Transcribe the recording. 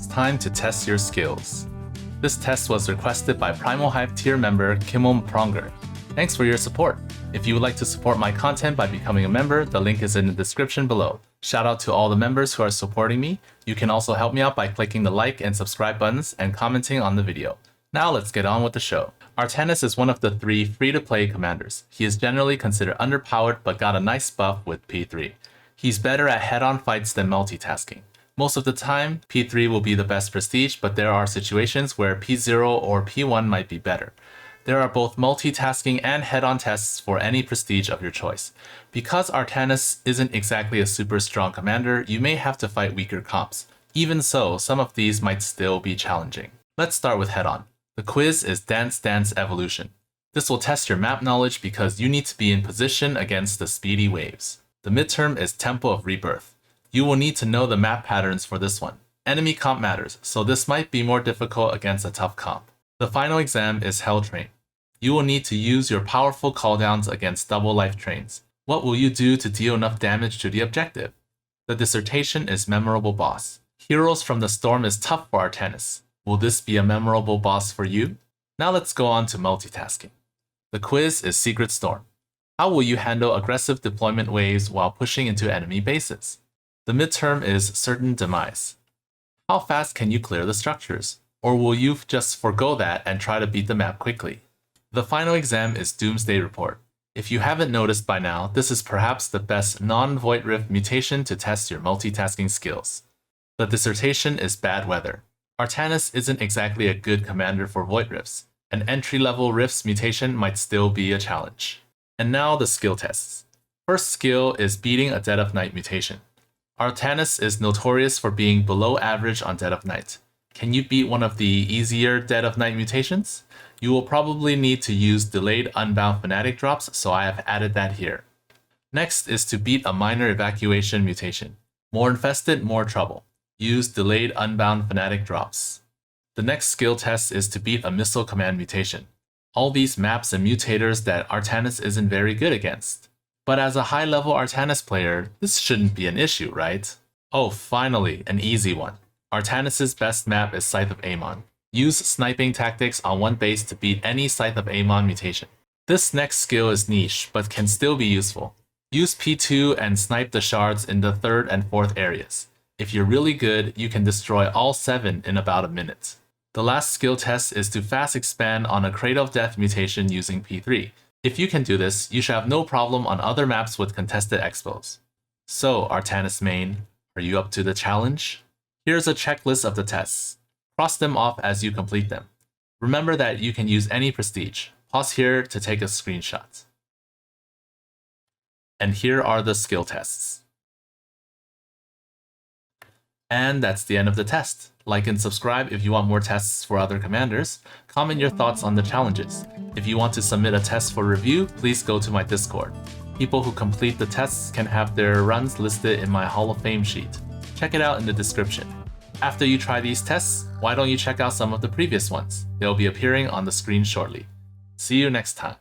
It's time to test your skills. This test was requested by Primal Hive tier member Kimon Pronger. Thanks for your support. If you would like to support my content by becoming a member, the link is in the description below. Shout out to all the members who are supporting me. You can also help me out by clicking the like and subscribe buttons and commenting on the video. Now let's get on with the show. Artanis is one of the 3 free-to-play commanders. He is generally considered underpowered but got a nice buff with P3. He's better at head-on fights than multitasking. Most of the time, P3 will be the best prestige, but there are situations where P0 or P1 might be better. There are both multitasking and head-on tests for any prestige of your choice. Because Artanis isn't exactly a super strong commander, you may have to fight weaker comps. Even so, some of these might still be challenging. Let's start with head-on. The quiz is Dance Dance Evolution. This will test your map knowledge because you need to be in position against the speedy waves. The midterm is Temple of Rebirth. You will need to know the map patterns for this one. Enemy comp matters, so this might be more difficult against a tough comp. The final exam is Hell Train. You will need to use your powerful cooldowns against double life trains. What will you do to deal enough damage to the objective? The Dissertation is Memorable Boss. Heroes from the Storm is tough for Artanis. Will this be a memorable boss for you? Now let's go on to multitasking. The quiz is Secret Storm. How will you handle aggressive deployment waves while pushing into enemy bases? The midterm is Certain Demise. How fast can you clear the structures? Or will you just forgo that and try to beat the map quickly? The final exam is Doomsday Report. If you haven't noticed by now, this is perhaps the best non-Void Rift mutation to test your multitasking skills. The Dissertation is Bad Weather. Artanis isn't exactly a good commander for Void Rifts. An entry-level Rifts mutation might still be a challenge. And now the skill tests. First skill is beating a Dead of Night mutation. Artanis is notorious for being below average on Dead of Night. Can you beat one of the easier Dead of Night mutations? You will probably need to use delayed Unbound Fanatic drops, so I have added that here. Next is to beat a minor evacuation mutation. More infested, more trouble. Use delayed Unbound Fanatic drops. The next skill test is to beat a missile command mutation. All these maps and mutators that Artanis isn't very good against. But as a high-level Artanis player, this shouldn't be an issue, right? Oh, finally, an easy one. Artanis' best map is Scythe of Amon. Use sniping tactics on one base to beat any Scythe of Amon mutation. This next skill is niche, but can still be useful. Use P2 and snipe the shards in the 3rd and 4th areas. If you're really good, you can destroy all 7 in about a minute. The last skill test is to fast expand on a Cradle of Death mutation using P3. If you can do this, you should have no problem on other maps with contested expos. So, Artanis main, are you up to the challenge? Here's a checklist of the tests. Cross them off as you complete them. Remember that you can use any prestige. Pause here to take a screenshot. And here are the skill tests. And that's the end of the test. Like and subscribe if you want more tests for other commanders. Comment your thoughts on the challenges. If you want to submit a test for review, please go to my Discord. People who complete the tests can have their runs listed in my Hall of Fame sheet. Check it out in the description. After you try these tests, why don't you check out some of the previous ones? They'll be appearing on the screen shortly. See you next time.